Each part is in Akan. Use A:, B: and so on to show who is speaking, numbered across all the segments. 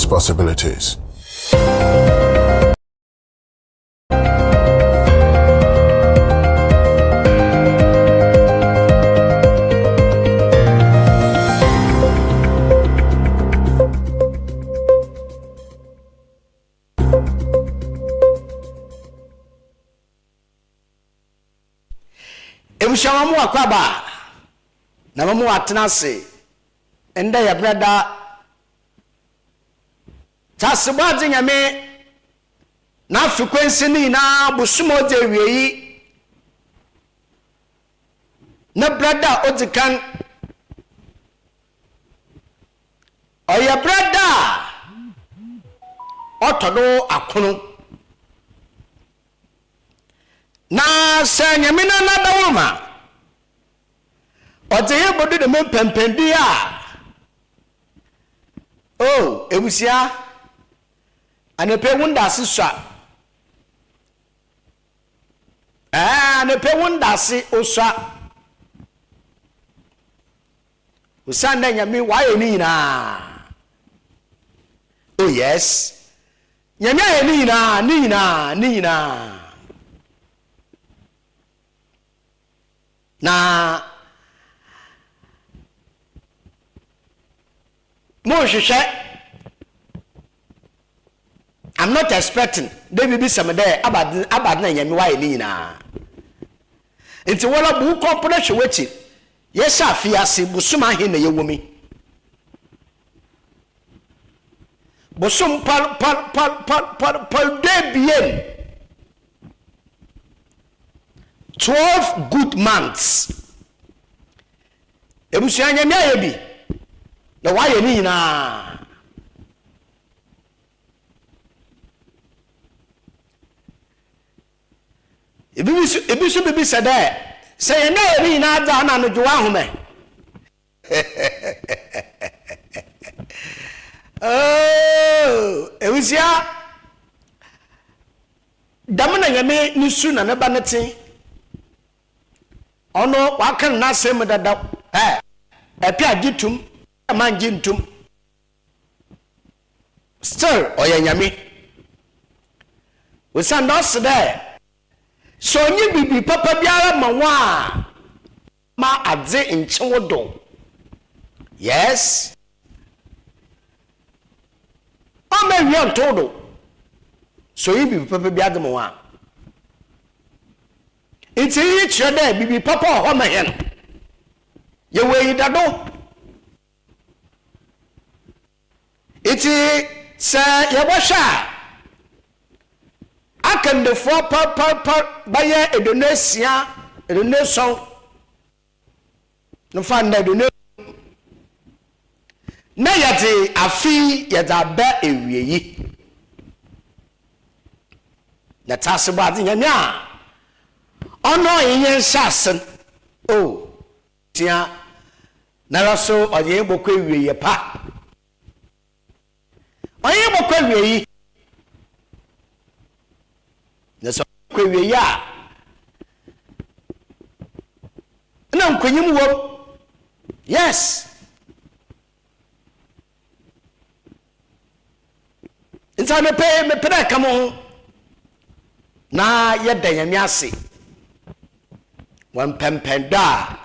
A: endless possibilities.
B: Shawamu akwaba na mamu atenase enda ya brada tasibwazi nyame na frequency ni na busumo de wieyi na brada odzikan oya brada otodo akono na se nyame na nadawoma Oje bodu de mempempendi a. Oh, ebusia. Anepe wunda siswa. Anepe wunda si oswa. Usanda nyami waye ni na. Oh yes. Nyami aye ni na. Na I'm not expecting they will be some there about na nyame waye ni na nti wala bu competition wechi yes afiase busuma he na yewomi busum pal debien 12 good months ebusia nyame ayebi na waye ni na ebisu bibi sada say na ri na ada na no jwa home oh ebusia damna nyame ni su na ba nete ono wakan na sem dada epia gitum manjintum still oyanyami we say no there so nyi bibi papa biara manwa ma adze nchewodo yes o me wi ontodo so yi bibi papa biara manwa iti yi chede bibi papa ho mehen ye we dado iti se yebosha akande fo pa baye Indonesia no fanda Indonesia na yati afi yada ba ewiyi na taseba adi nyanya ono yen shasen oh tia na raso oye bokwa ewiyi pa oye bokwa ewiyi na so kwewe ya na nkonyim wo yes inta me pe kamo na yeda nyame ase wan pempenda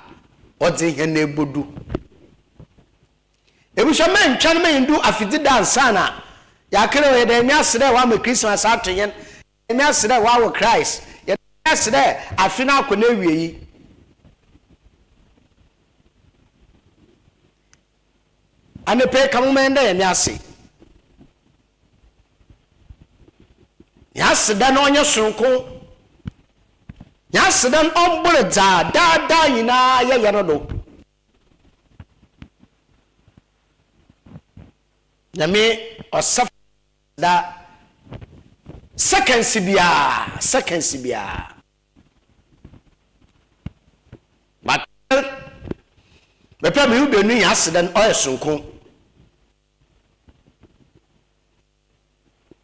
B: odi he na ebodu ebusha men twan men ndu afidi dansana ya kere yeda nyame ase da wa me Christmas atoyen me asere wa wo Christ ye asere afina akona wieyi ane pe kamumenda ye me ase ya seda no onye sonko ya seda ombure da yina ye no do na me osaf da seconds bia but me pe me ube nu ya sedan oye sonko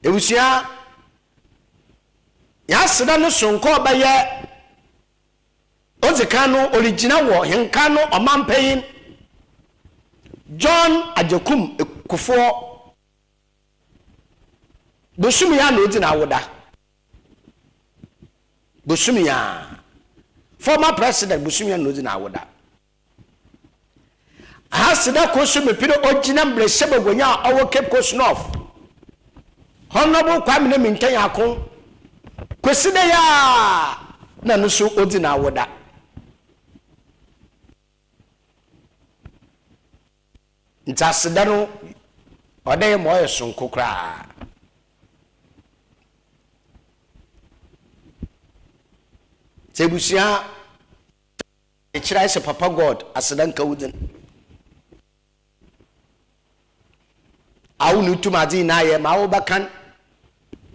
B: ewusia ya sedan no sonko ba ye ozika no original wo henka no omampeyin John Ajekum Ekufo Busumia no di na woda. Busumia. Former president Busumia no di na woda. Hasida kosu me pino ogina mbre sebe gonya owo Cape Coast North. Honorable Kwame Mintan yakon. Kweside ya na no so odi na woda. Ntasida no ode mo yeson kokra. Tebusia ekira se Papa God asida nka wudin. Awu nutumadi na ye ma wo bakan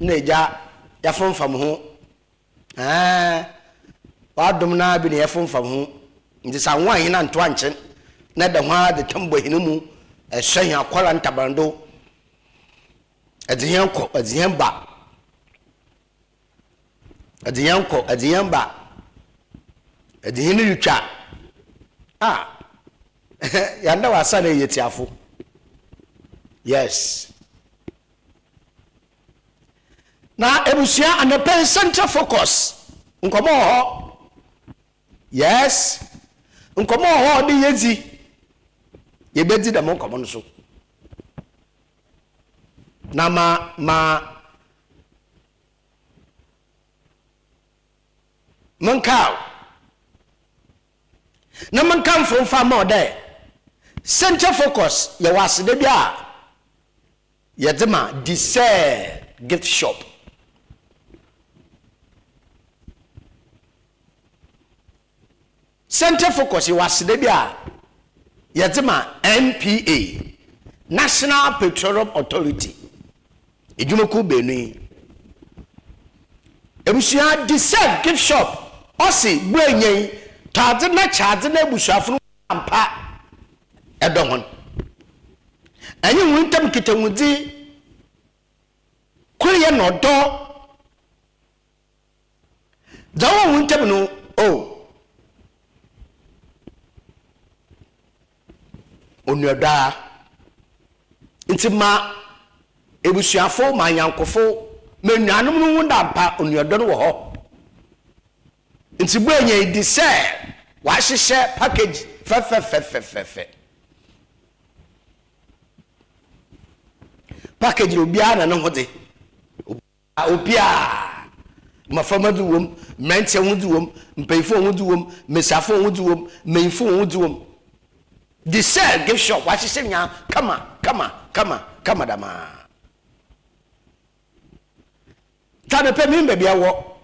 B: na eja ya fonfam ho wa dum na bi ne ya fonfam ho ndi sa wan hina nto anchen na da hwa de tambo hinimu ehwan akwara ntabando adiyan ko adiyan ba adiyan ko adiyan ba adiyan yutwa ya nda wasa na yetiafo. Yes. Now, ebusia and the center focus. Nkomo ho. Yes. Nkomo ho di yezi. Yebedi da mo nkomo no so. Na Mankau. Na mankam from far more there. Center focus ye was de bia. Yedema Desire gift shop. Center focus ye was de bia. Yedema NPA National Petroleum Authority. Ejumoku Benue. Ebusia Desire gift shop. Osi bwenyen tade na charge na ebusuafunu ampa edonhon. Anyi wintam kitawudi kuye no do dawo wintam no onuada intima ebusuafo manyankofo menuanum no wunda pa onuada no wo ho intibwenye di se wa hihye package fe package obiara na hode obia mafamadu wom mente hodi wom mpayfo hodi wom mesafo hodi wom menfo hodi wom the sell gift shop wa hihye nya kama dama tane pe mi bebia wo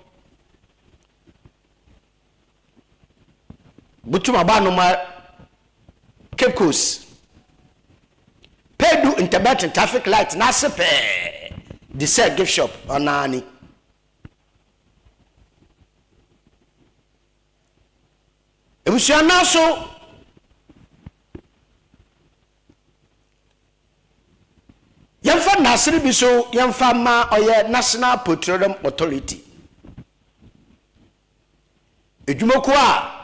B: butuma ba no ma Cape Coast Pedu intermittent traffic light na sepe the sell gift shop onani ebusia na so yamfa nasiri bi so yamfa ma oye National Petroleum Authority ejumoko a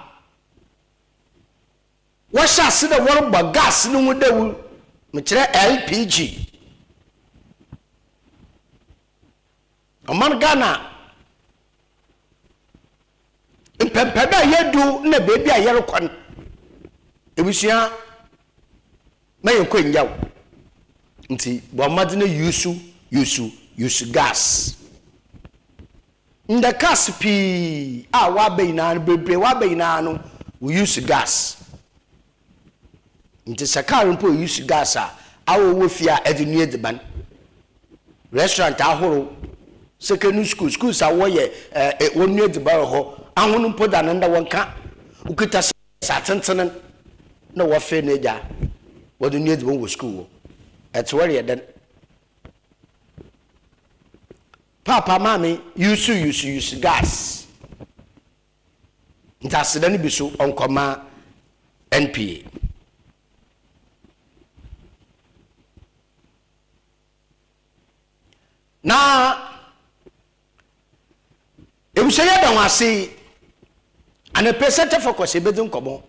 B: washa se the world ba gas no mu dawu mekire LPG oman Ghana impempeda yedu na bebi a yere kwan ebusia maye kwanyaw nti bo madine use gas nda gas pi a wa beina bebre wa beina no we use gas nti sakar mpo use gas a awo wofia edinu ediban restaurant ahoro secondary schools a wo ye wonu ediban ho ahunu mpo da nda wonka ukita satenten na wo fe na ja wodunu ediban wo school it's where then papa mami use gas nta sedani biso onkoma NPA na ebushaya da wase and a percent focus ebedin komo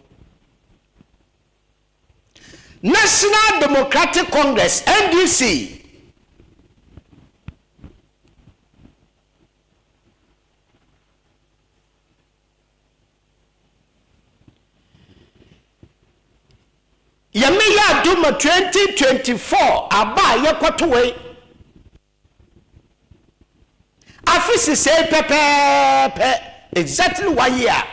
B: National Democratic Congress NDC Yame ya duma 2024 aba yekoto we. Afisi say pepe exactly 1 year.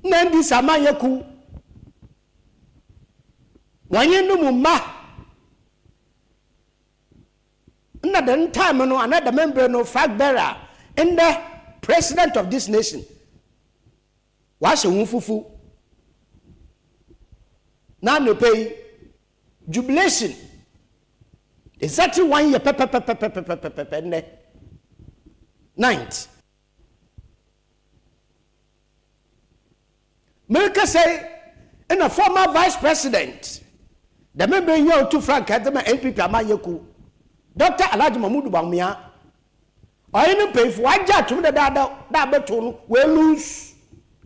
B: Nandi samayeku. Wanye no mumma. Another time no another member no flag bearer and the president of this nation. Was a wufufu. Now no pay jubilation. Exactly 1 year pepe ninth. America say in a former vice president. The member in your two frank Kadama NPP Amayeku. Dr. Alhaji Mahmoud Bawumia. Or any pay for one judge to the that beton will lose.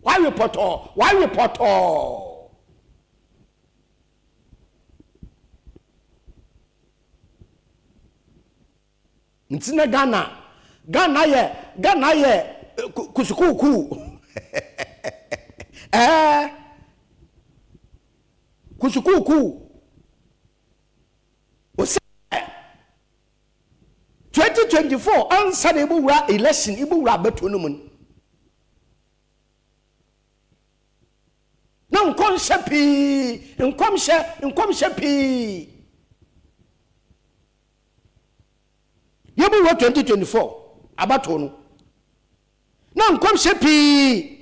B: Why report all? Why report all? Ntina Ghana ye kusukuku. Kusukuku. 2024 answer the election ibura betonumun. Now come shepi, come shepi. Yebu 2024 abatonu. Now come shepi.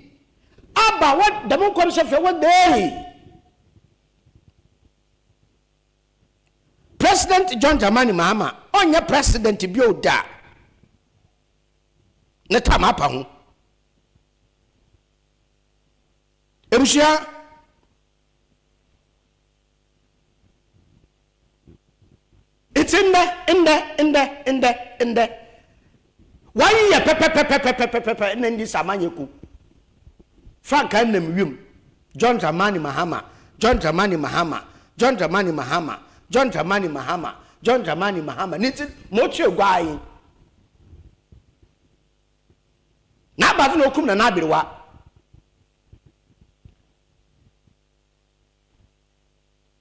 B: Aba what the mon come shepi what day? President John Dramani Mahama onye president bi oda ne tamapa ho ebushia it's in the why ye pepe nendi samanyeku Frank anem wiem John Dramani Mahama John Dramani Mahama niti mochi ogwai na bazu no kum na nabirwa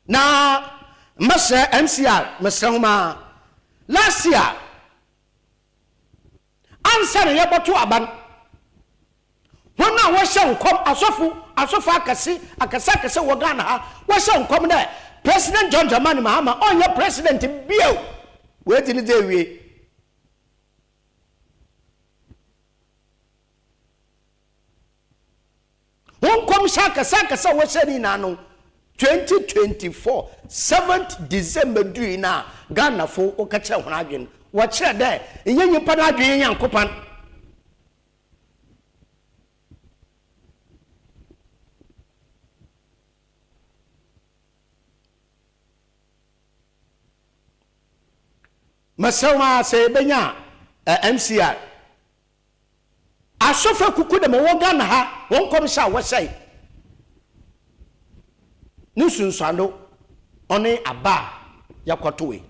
B: na masa MCR masahuma last year answer ye boto aban wona wo hye nkom asofu akase wo Ghana ha wo hye nkom na President John Dramani Mahama on your president bio wait in the day won come saka wo sheni na no 2024 7th December due na Ghana fo o ka kire hona adwen wo kire de enyenyi pa na adwen yankopan Masawa se benya MCR asofa kuku de mo Ghana ha won kom sha wo sei ni sunsuando oni aba yakotowe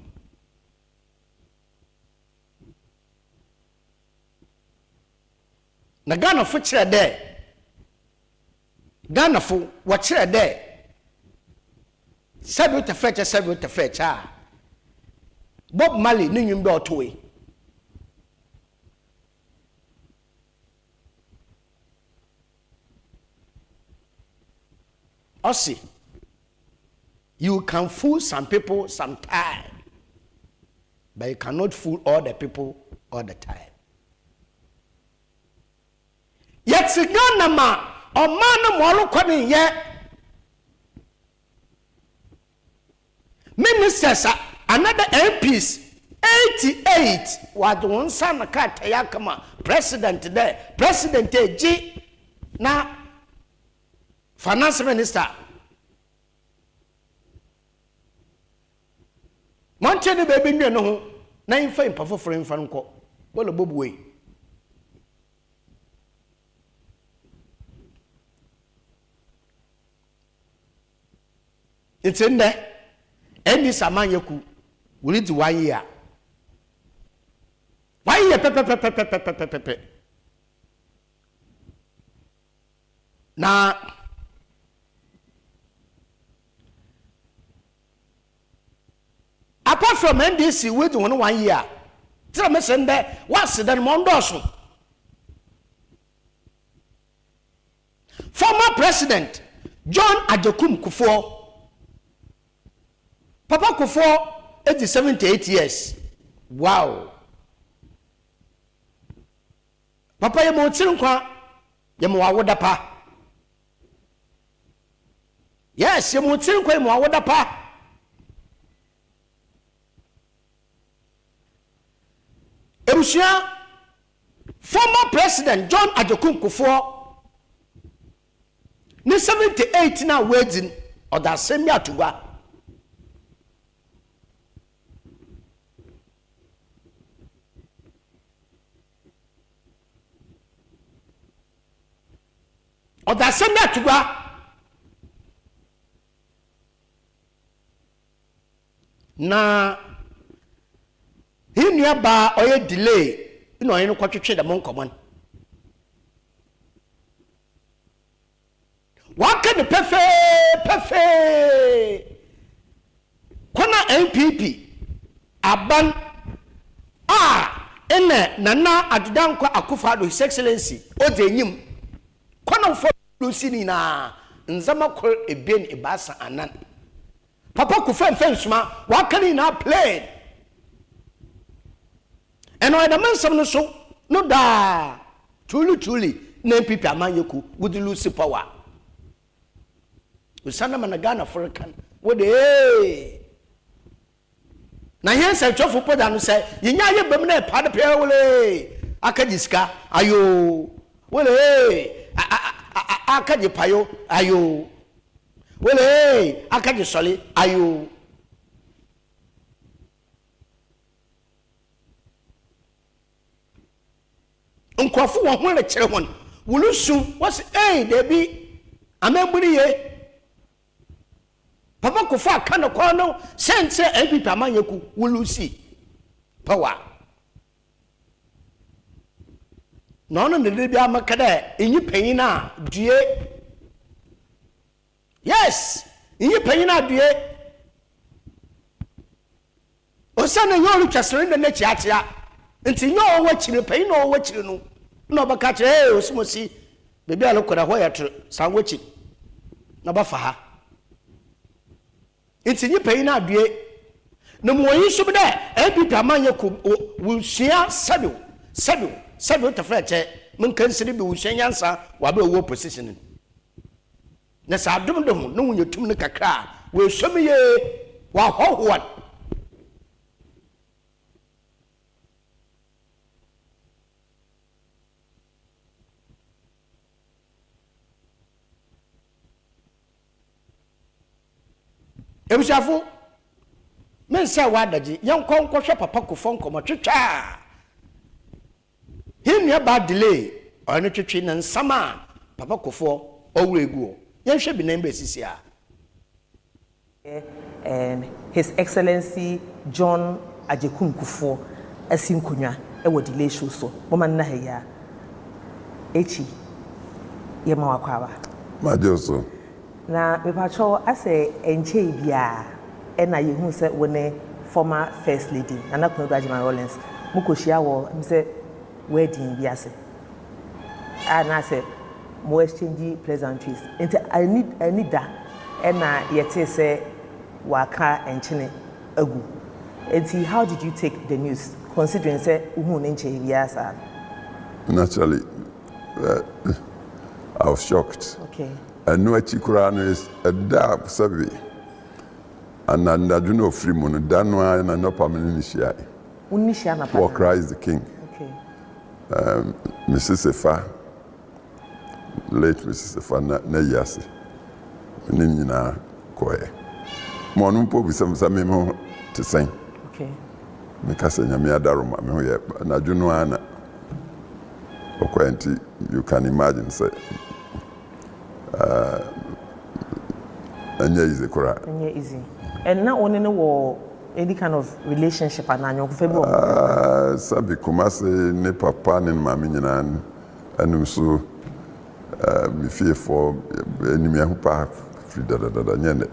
B: na Ghana fo kire de Ghana fo wo kire de sabu te fecha Bob Marley ni nyumbe otowe Osi you can fool some people sometime but you cannot fool all the people all the time yet sigana ma o man mo alukoni ye ministers another MPs 88 wadon san ka tayakama president there president G na finance minister Montene baby nwe no ho na imfa impa foforo imfa nko bolo bobuwe it's in there Endi samanyeku we need 1 year. 1 year pepe. na apart from NDC wait 1 year tell me send there what's the mondoso former president John Ajokum Kufuor Papa Kufuor 78 years wow Papa ye mo tinkwa ye mo awoda pa yes ye mo tinkwa ye mo awoda pa Ebusia former president John Ajokum Kufuor ni 78 na wedding or that same year to or that same year to na he nearby or delay you know any kwatwetwe the mon common waka the perfect kona MPP aban ene nana adudankwa Akufo-Addo His Excellency odenyim kona fo lusini na nzama kor ebien ibasa anan papa kufen suma waka ni na plane eno eda mansam no so no da truly na MPP amanyeku would lose power usana managana African what the na yen se twofo poda no say yenya ye bam na pa de pe wole akajiska ayo wole akaji payo ayo wole akaji sole ayo nkofo wo ho le kire hon wulusu was there be amemburi ye Papa Kufa kana kwano sense MPP amanyeku wulusi power no ne bia makada enyi panyin na due yes enyi panyin na due osana yoru twasere ne chiachia nti nyo owo chire panyin no owo chire no na obaka chire osimosi bebi alokora ho yatro sanwochi na bafa ha It's in pay na due. No more you should be there. MPP amanyeku will share saddle to fetch. Mun consider be will share answer wabe wo position. Na sa dum no you tum ne kakra will show me wa ho what. Ebushafo men say wadaji yankon kwhwe papa Kufuor nkomo twetwa him ba delay ono twetwe na nsama papa Kufuor owuregu yenhwe bi na mbesisi a
A: His Excellency John Ajokum Kufuor asinkonwa ewo delay show so mama na ha ya echi ye ma wakwa
C: Majoso
A: na mepacho ase enche bia na yehu se wone former first lady Nana Akufo-Addo Rollins mukoshia wo mse wedding bi ase na say mo exchange pleasantries nti I need that na yete say waka enchene agu nti how did you take the news considering say uhu ne enche bia asa
C: naturally I was shocked.
A: Okay.
C: And no chikurano is a dab sabi. And I do know free mono, Danwa and no permanent
A: Unishia na
C: for Christ the King.
A: Okay.
C: Mrs. Efa, late Mrs. Efa na yasi. Nina koe. Monumpo bisam mo to sing.
A: Okay.
C: Because nyame adaroma me ho ye na dwunu ana. Okwenti you can imagine say easy kura.
A: Easy. And now only no any kind of relationship and anyo kufebu.
C: Sabi kumase ne papa ne mama nyina enum so me fear for enemy who pa free da nyene.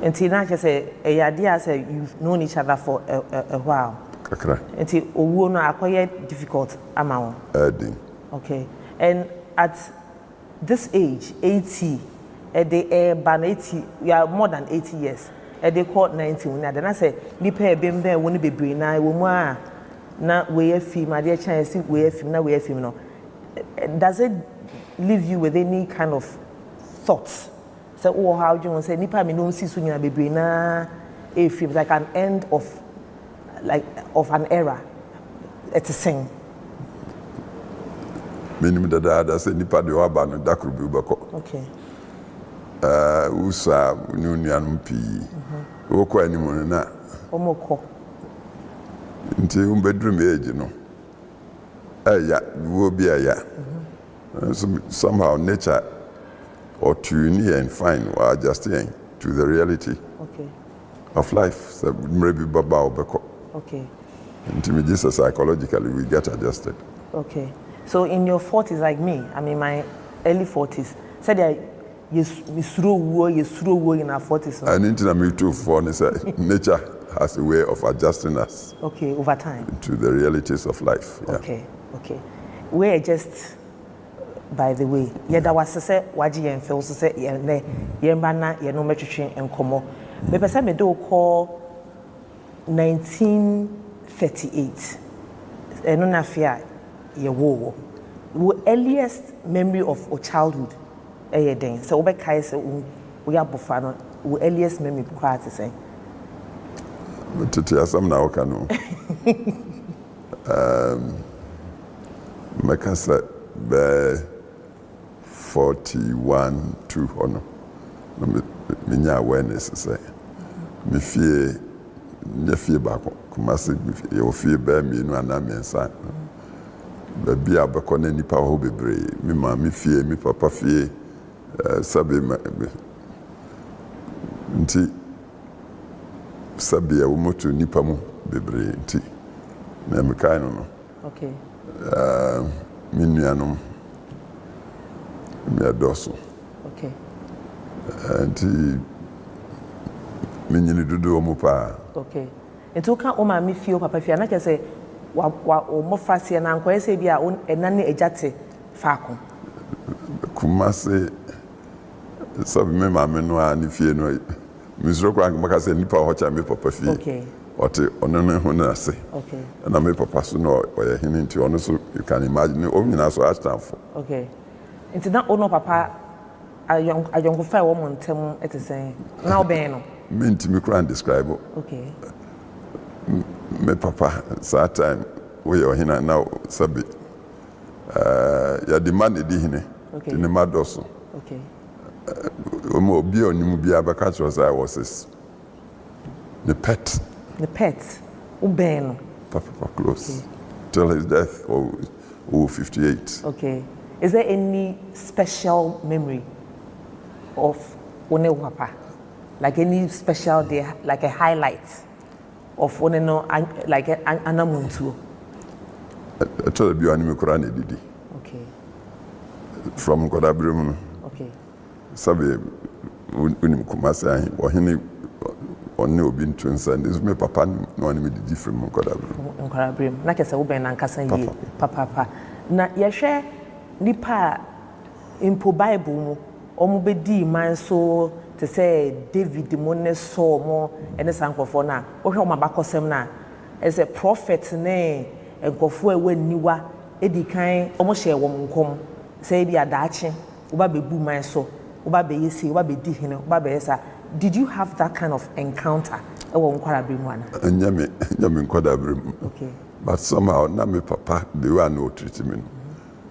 A: Until now, just say a idea say you've known each other for a while.
C: Kakra.
A: Until owo no acquire difficult amount. Okay. And at this age, 80, they ban 80, we are more than 80 years. They call 90. Then I say, nipa bembe woni bebre na wo mu a na we film, my dear chance we film na we film no. Does it leave you with any kind of thoughts? So, oh, how do you say nipa me no see so nyina bebre na a film like an end of an era. It's a sing.
C: Minimum that say nipa de wa ba no da kru bi ubako.
A: Okay.
C: Usa nunuanum pi. Wo kwa animu na.
A: Omoko.
C: Nti umbedrum age no. Ya, wo bi ya. So somehow nature or tune and fine or adjusting to the reality of life. So maybe baba obeko.
A: Okay.
C: Nti just psychologically we get adjusted.
A: Okay. So in your 40s like me, I'm in my early 40s. Said that you throw in our 40s.
C: And into me too for nature has a way of adjusting us.
A: Okay, over time.
C: To the realities of life. Yeah.
A: Okay. We're just, by the way, that was say waji and feel so say yembana no metri and komo. Me pesa me do call 1938. No na fear ye wo. Earliest memory of our childhood. Den. So we kai say we are bofano. Earliest memory quite to say.
C: Tete asam na oka no. Meka say be 41 to hono. No me nya awareness say. Me fie ba ko kuma se ye o fie ba mi no ana me nsa. Ba bia abako na nipa ho bebre. Me ma me fie, me papa fie sabe nti sabe ya umoto nipa mu bebre nti na me kai no.
A: Okay.
C: Me nuanom me adoso.
A: Okay.
C: Nti me nyini dudu omo pa.
A: Okay. Nti o kan o ma me fie papa fie na ke say wa o mo frase na anko ese bia o enane ejate faako.
C: Kuma se sabe me ma me no ani fie no me zuro kwa maka se nipa ho cha me papa fie.
A: Okay.
C: Ote ono no ho na se.
A: Okay.
C: Na me papa so no oye hini nti ono so you can imagine o nyina so astanfo.
A: Okay. Nti na ono papa ayonko fa wo mo ntem etesen na oben no.
C: Me nti me kran describe.
A: Okay.
C: Me papa that time we o hina na sabe ya demand di hine.
A: Okay.
C: Ni madoso.
A: Okay.
C: Omo obi onimu bia baka tro say was this the pet ubeno papa close. Okay. Till his death or 58.
A: Okay. Is there any special memory of one papa, like any special day, like a highlight of one like an amuntu?
C: I told you anime Quran didi.
A: Okay.
C: From Kodabrim.
A: Okay.
C: Sabe unim kumasa or hini on no bin twins and this me papa no anime didi from Kodabrim.
A: Kodabrim. Na kese ube na nkasa yi papa. Na yehwe nipa impo Bible mu omo bedi man so to say David mo ne so mo ene sankofo na ohwe o mabakosem na as a prophet ne enkofo ewe niwa edikan omo hye wo nkom say bi adaache oba bebu man so oba be yesi oba be di hene oba be yesa. Did you have that kind of encounter ewo nkwarabrim wana?
C: Nyame nkwarabrim.
A: Okay.
C: But somehow na me papa the way no treat me.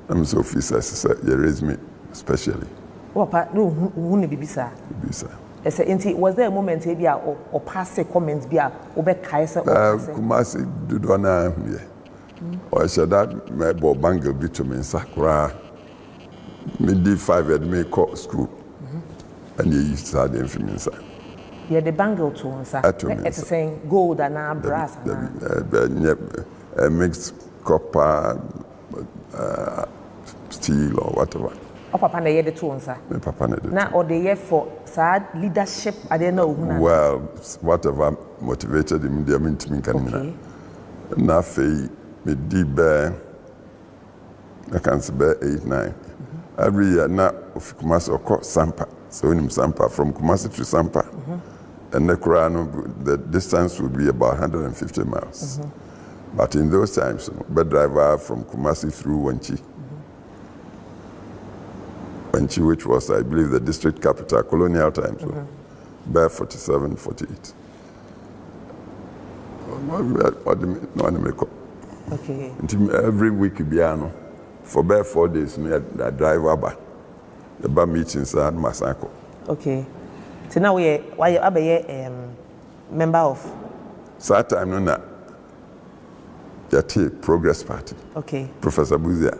C: I'm so officer say you raise me especially.
A: Papa no hu ne bibisa.
C: Bibisa.
A: Was there a moment bia or pass a comment bia obe kai say
C: Kumasi dudu na here. Or said that my bangle bit to me sakura. Me did 5 at me school. And you used to have the information.
A: Yeah, the bangle to one sir. It's saying gold and brass and
C: mixed copper steel or whatever.
A: O papa na ye de to nsa.
C: My papa na did.
A: Na or the year for sad leadership I don't know who.
C: Well, whatever motivated him, they mean to me
A: Okay.
C: Na fe me di bear. I can say bear 8, 9. Every year na of Kumasi or Sampa. So in Sampa from Kumasi to Sampa. And the distance would be about 150 miles. But in those times, bed driver from Kumasi through Wanchi. Wanchi, which was, I believe, the district capital, colonial times, bear 47, 48.
A: Okay.
C: Every week, for bear 4 days, I drive over. The bar meetings at Masako.
A: Okay. So now we are member of.
C: So that time, no, na Yati Progress Party.
A: Okay.
C: Professor Buzia.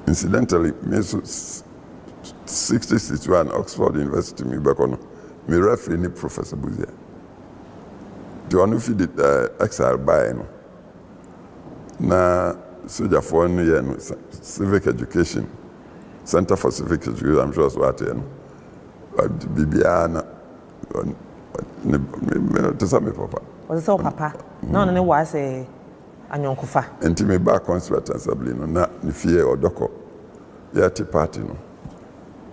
C: Incidentally, me 61 Oxford University, me back on me referee ni Professor Buzia. The one who feed it exile by no. Na soldier for 1 year no civic education. Center for Civic Education, I'm sure it's what you know. Bibiana, to some papa.
A: Was so papa? No, no, was a anyonkofa.
C: And to me back constituent assembly, no, not the fear or doco. Yati party, no.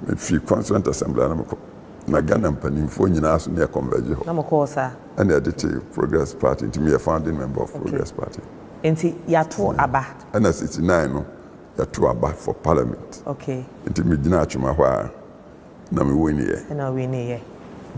C: If you constituent assembly, na Ghana and phone you ask near converge.
A: No, sir.
C: And the additive Progress Party, to me a founding member of Progress Party.
A: And Yato Abba.
C: And at 69, no. To Abba for Parliament.
A: Okay.
C: Into me dinner chuma na me win here.
A: And I win here.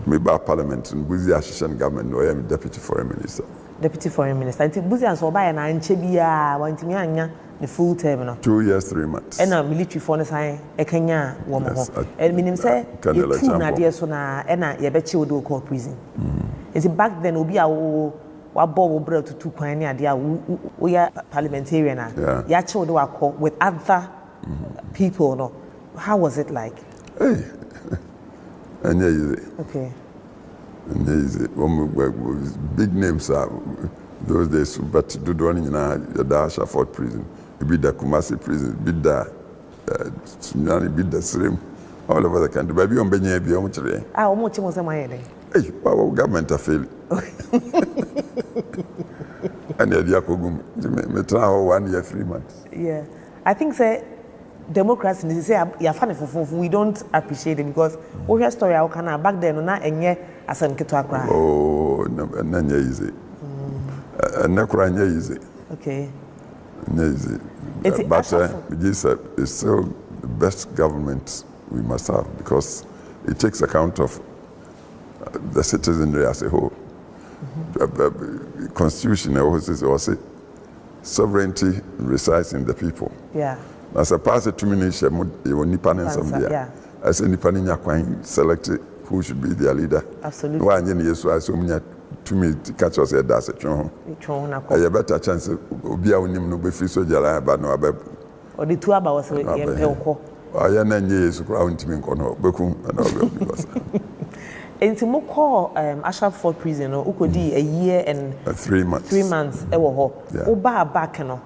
C: Me ba Parliament and Buzi Assistant Government no am Deputy Foreign Minister.
A: Deputy Foreign Minister. Into Buzi and so by na nche bia wanti me anya the full term no.
C: 2 years, 3 months.
A: And a military for no sign e kanya wo mo ho. And minim say you two na dey so na e na ye be che odo call prison. Is it back then obi a wo wabo bro to 2 kwan ne ade a we are parliamentarian ya che odo akọ with other people no. How was it like?
C: Hey. And yeah, easy.
A: Okay.
C: And yeah, easy. Big names are those days, but do the one in the Ashford prison, be the Kumasi prison, be the Sunyani, be the Srim, all over the country. Baby, on Benny, be on today.
A: Ah, almost was a my
C: Hey, our government are failing. And the Yakogum, Metra 1 year, 3 months.
A: Yeah. I think say democracy is say you're funny for we don't appreciate it because we hear story how can back then na enye asem keto akra.
C: Oh, nanya easy. Nakura easy.
A: Okay.
C: Easy. But this is still the best government we must have because it takes account of the citizenry as a whole. The Constitution also sovereignty resides in the people.
A: Yeah.
C: As a party to me, you nipa yeah. As a nipa ninya kwan select who should be their leader.
A: Absolutely.
C: Why any yesu aso munya to me catch us here that's a chon. A better chance obi a wonim no be free so jara ba no aba.
A: Or the two about was ye pelko.
C: Aya na nye yesu kra wontimi nko no bekum na obi because.
A: Enti mo call Ashford prison no ukodi a year and
C: 3 months.
A: 3 months e wo ho. Oba back no.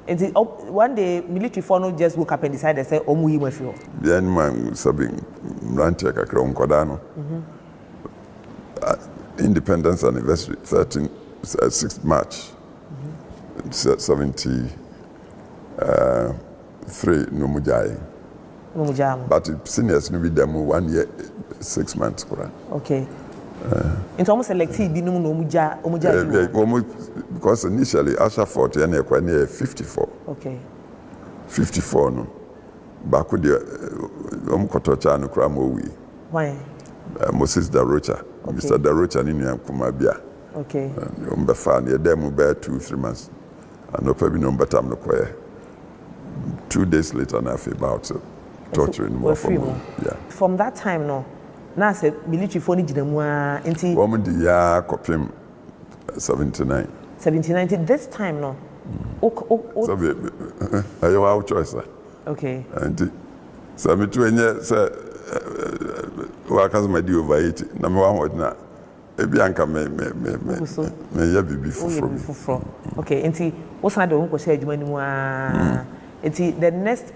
A: And one day, military foreigners just woke up and decided to say, "Oh, we must go."
C: The man subbing Rantia Kakron Kodano. Independence anniversary, 6th March, 73. No mujai. But seniors no be them 1 year, 6 months.
A: Okay. It's almost like
C: because initially Ashford near 54.
A: Okay.
C: 54 no. Back with the Kotocha no Kramo.
A: Why?
C: Moses Darocha. Okay. Mr. Darocha in Kumabia.
A: Okay.
C: Umbefa near them bear 2-3 months. And no probably no better no choir. 2 days later now about torturing more from. Yeah.
A: From that time no. Now say military phone gina mu a enti
C: woman di ya kopim 79
A: this time no
C: so ayo our choice.
A: Okay.
C: And so me to enye say wa kaza ma di over 80 na me wa hodna e bi anka me ya bibi fufuro.
A: Okay, enti wo san de wo ko share adwuma ni mu a enti the next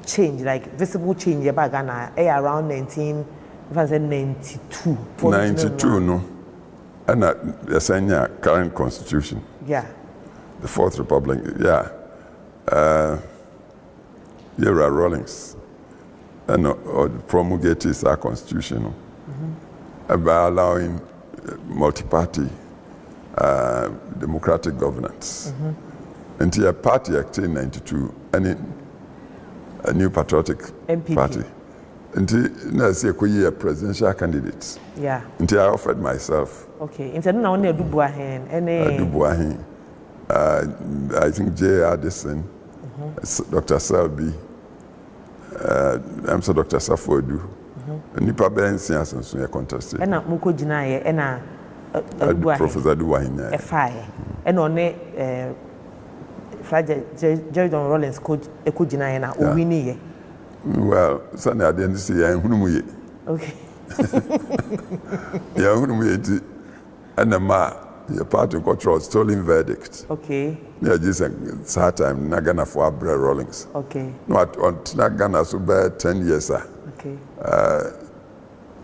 A: change, like visible change about Ghana, around 1992.
C: 92, no. And the senior current constitution.
A: Yeah.
C: The Fourth Republic, yeah. Era Rawlings. And promulgated our constitution by allowing multi-party democratic governance. Until a party act in 92, and a new patriotic
A: MPP.
C: party. Until a presidential candidate.
A: Yeah.
C: Until I offered myself.
A: Okay. Until now, only Dubuahen.
C: Dubuahen. I think J. Addison, Dr. Selby, I'm so Dr. Safodu. Nipa Bensi as a contested.
A: And Muko Jinaye, and
C: Professor Dubuahen.
A: A fire. And on Jerry Don Rollins coach Jinaye na Uwini.
C: Well, Sunday I didn't see I
A: okay.
C: Yeah, and the ma. Your party got stolen verdict.
A: Okay.
C: Yeah, just that time Nagana for Abra Rawlings.
A: Okay.
C: No, on Nagana so bad 10 years.
A: Okay.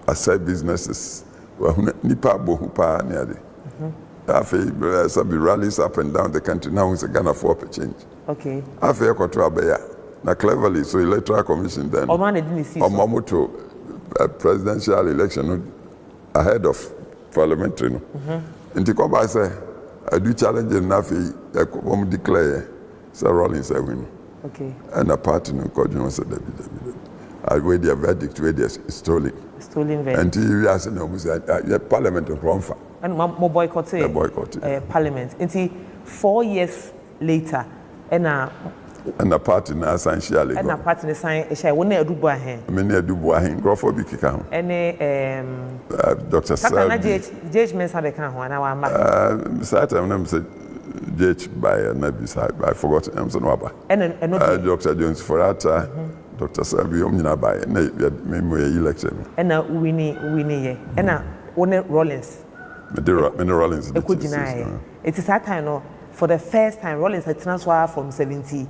C: Aside businesses. Well, Nipa Bohupa nearly. After some rallies up and down the country now is a Ghana for a change.
A: Okay.
C: After Kotrabaya, now cleverly so electoral commission then. Mamuto presidential election ahead of parliamentary. And the Koba say, I do challenge enough, I declare, Sir Rawlings, I win.
A: Okay.
C: And a party no called said, I wait their verdict, where they're stolen.
A: Stolen verdict.
C: And you ask no, Parliament of Romfa.
A: And more boycotted. Parliament. And 4 years later, and a
C: party now essentially.
A: And a party na sign, I won't do Dubuahen.
C: I mean, Dubuahen, Crawford Bikikam.
A: And
C: Dr. Selby.
A: Judgments have become one hour.
C: Saturday, I'm said, Judge by a beside, I forgot Emerson Waba.
A: And
C: Dr. Jones Forata, Dr. Selby, Omnina by a memory election.
A: And a Winnie, and a one Rollins.
C: Many Rawlings.
A: It is that time, for the first time, Rollins had transferred from 79,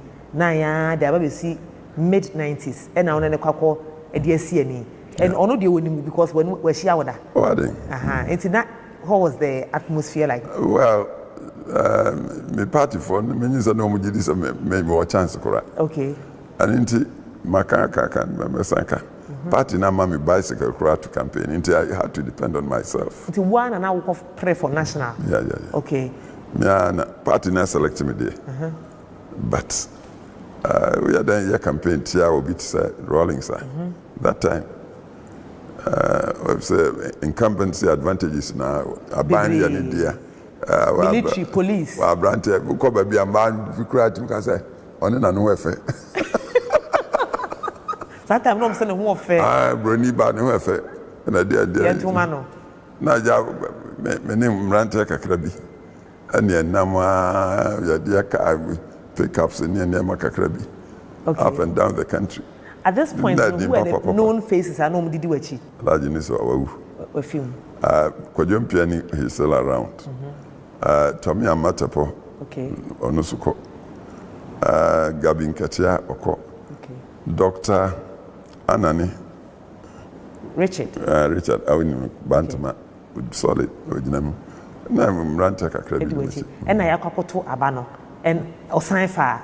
A: they see mid-90s, and now on the Kwako, a DSCNE. And only the winning because when we share that.
C: Oh, I think.
A: It's that, how was the atmosphere like?
C: Well, my party for many no more did this, maybe more chance to correct.
A: Okay.
C: And into Makaka and Masanka. Party now, mommy bicycle crowd to campaign until I had to depend on myself.
A: Until one and I will pray for national.
C: Yeah.
A: Okay.
C: Yeah, party now selected me there. But we had a campaign, Tia will beat Rawlings. That time. Incumbency advantages now. A band in India.
A: Military, police.
C: Well, Brante, who come be a man, we cried to me, say, on an unwaffe.
A: That time, I'm saying, who affair?
C: Brony Ban, who affair. And I did.
A: Gentleman.
C: Now, my name Brante Kakrabi. And the Nama, your dear car, pickups in the Makakrabi. Up and down the country.
A: At this point, who are the known faces? I know Didi Wechi.
C: Largeness of
A: a film.
C: Kojum Piani, he's still around. Tommy Amatapo.
A: Okay.
C: Onosuko. Gabin Katia Oko.
A: Okay.
C: Dr. Anani.
A: Richard.
C: Richard Awin Bantama. Solid. I'm Ranta Kakrabi.
A: And I have to Abano. And Osanfa.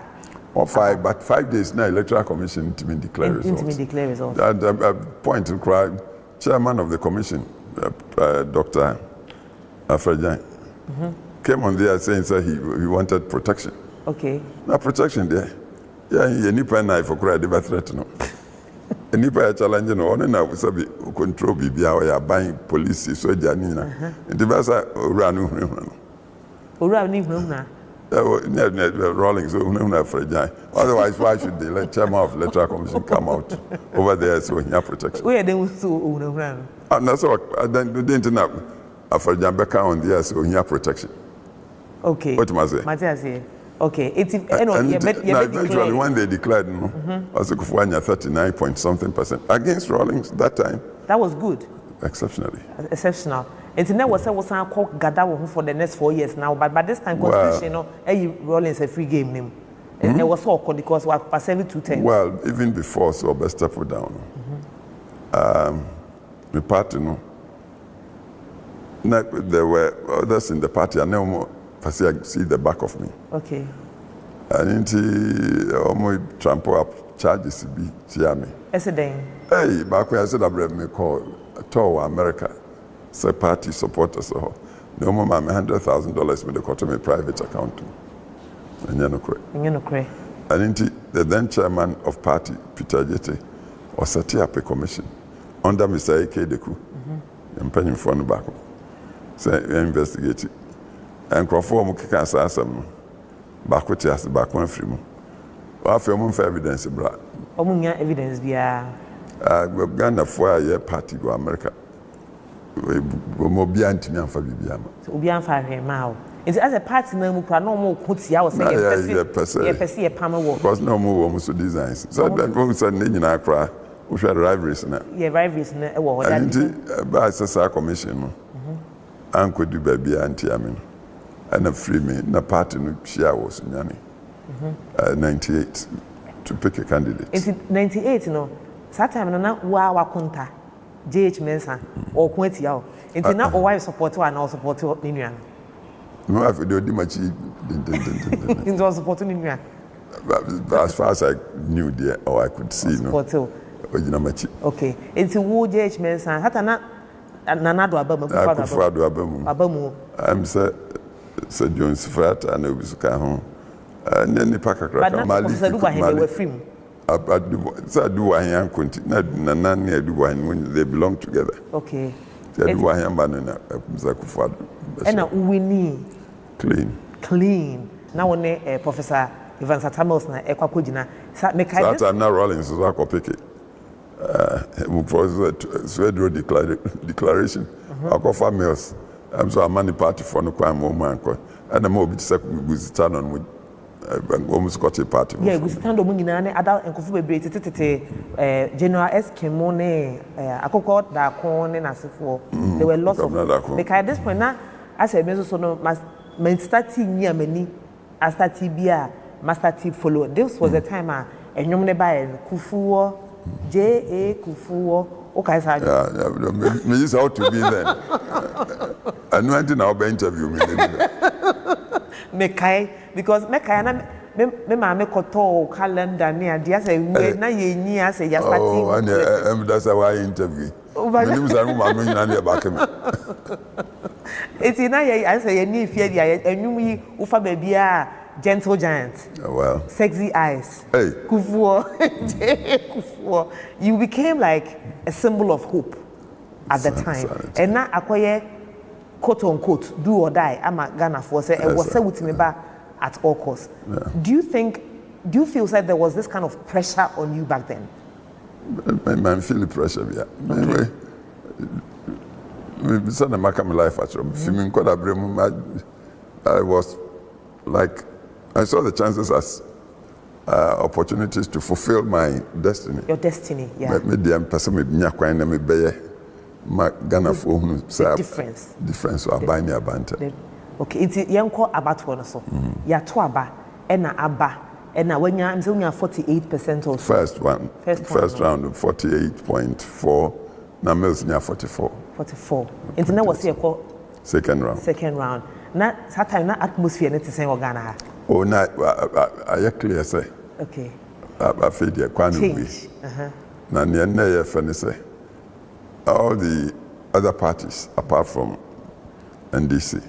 C: Or 5, but 5 days now, Electoral Commission to declare results. And point in crime, Chairman of the Commission, Dr. Afrajan, came on there saying he wanted protection.
A: Okay.
C: Now protection there. Yeah, you need to know for credit, but threaten. And if I challenge you, only now we control BBI, we are buying police, soldier, and the best run. Rolling, so otherwise, why should the chairman of the Electoral Commission come out over there so he has protection?
A: Where they will sue.
C: And that's what then the internet for Jambeka on there so he has protection.
A: Okay.
C: What must I
A: say? Okay.
C: Eventually, when they declared, was for 39-point-something% against Rawlings that time.
A: That was good.
C: Exceptionally.
A: Exceptional. And now was called Gada for the next 4 years now, but by this time, Constitution, Rawlings a free game name. It was all because we are serving 2 terms.
C: Well, even before, so best step down. The party, no. There were others in the party, and now I see the back of me.
A: Okay.
C: And almost trample up charges to be me. Hey, back when I said I me call to America, say party supporters or no more $100,000 with the cut me private account. And you know, and the then chairman of party, Peter Jete, was setting up a commission under Mr. A.K. Deku, and penning for the back. Say, investigate it. And Crawford Mukika Sassam, back with us, back one free. I feel for evidence, bra.
A: Evidence, yeah.
C: We've gone a 4-year party to America. We will be anti me and Fabian.
A: So we are fine now. It's as a party no more put ya was saying,
C: because no more almost designs. So then we said, Nina cry, we should rivalries now.
A: Yeah, rivalries in a war.
C: And by a commission, Uncle do baby anti Amin. And a free me, the party no share was in Yanni. 98 to pick a candidate.
A: It's 98, no. Saturday, no, wa kunta. JH Mensa or Quinty Yao. It's not a wife support and all support in
C: no, I feel do much.
A: It was supporting in
C: as far as I knew there, or I could see, no.
A: Okay. It's a woo JH Mensa. Hatana Nanado Abamu.
C: I'm Sir Jones Frat and Obusuka home. And then the Packer Mali. So do I am continue when they belong together.
A: Okay.
C: Do I am banana Zakufado.
A: And we need
C: clean.
A: Now when Professor Ivan Satamos na Equapujina
C: that I'm not rolling so I could pick it. Swedro declaration. I go for meals. I'm so a money party for no crime woman and I'm over to stand on with almost got a party.
A: Yeah, we stand on Munina, adult and coffee break, General Eskimone, Akoko, Dakon, and as for there were lots of because at this point now, as a mesosono must starting near many, I started beer, master tip follow. This was the time and you may buy Kufuo, J.A. Kufuo, okay,
C: yeah, me is how to be then. And when did our interview me?
A: Mekai, because Mekai, me mama koto calendar near dear say we na ye near say just
C: oh and that's how I interview
A: it's na ye I say ni fear dia enwum yi ufa babia gentle giant
C: well
A: sexy eyes
C: hey
A: Kufuo Kufuo you became like a symbol of hope at the time and na akoye quote unquote do or die ama Ghana for say e was say with me ba at all costs. Yeah. Do you feel like there was this kind of pressure on you back then?
C: I feel the pressure, yeah.
A: Okay.
C: Anyway, it's not my life at all. I was like, I saw the chances as opportunities to fulfill my destiny.
A: Your destiny, yeah.
C: Ghana for
A: difference.
C: So I buy near banter.
A: Okay, it's yanko about one so. Ya to aba, ena aba, ena when you 48% or
C: first round 48.4, now mills near 44.
A: 44. Into now was here
C: second round.
A: Na that time na atmosphere net say Ghana.
C: Oh na I clear say.
A: Okay.
C: I feel the kwanu we. Na near say all the other parties apart from NDC.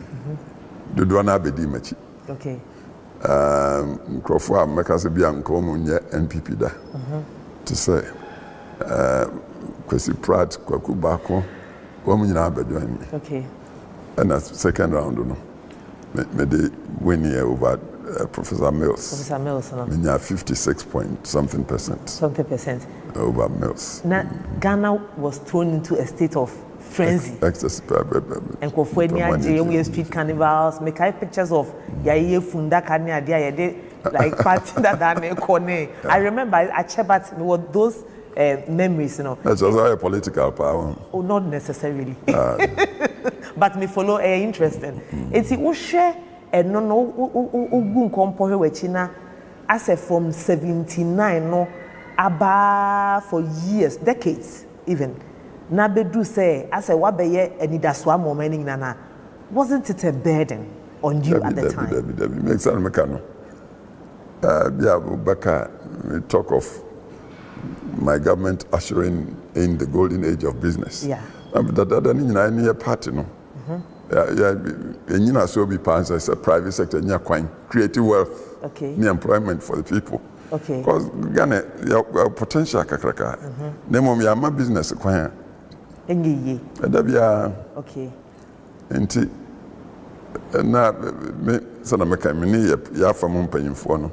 C: The Duana Bedi Machi.
A: Okay.
C: Crawford Macasa Bianco NPP da. To say, Kwesi Pratt, Kwaku Bako, woman in Abba join me.
A: Okay.
C: And that's second round, no. Maybe win here over Professor Mills.
A: Professor Mills, no.
C: Minya 56 point something percent. Over Mills.
A: Now, Ghana was thrown into a state of frenzy. And Kofuenia, street carnivals, make pictures of Yaye Funda Kanya, like party that I remember at Chebat, were those memories, you know.
C: That's also a political power.
A: Oh, not necessarily. But me follow interesting. It's share and no compo China as a from 79 no aba for years, decades even. Na bedu say as a wabeye enidaswa moment nana. Wasn't it a burden on you at the time?
C: That makes sense, Mekano. Yeah, Baka, we talk of my government ushering in the golden age of business.
A: Yeah.
C: That any party, no. Yeah, and you know, so be parts as a private sector, creative wealth,
A: okay,
C: employment for the people.
A: Okay.
C: Because Ghana, your potential kakraka. Nemo me my business kwanya.
A: Engiye.
C: Okay. Enti na me sana meka me ni ya fa mo mpanyimfo no.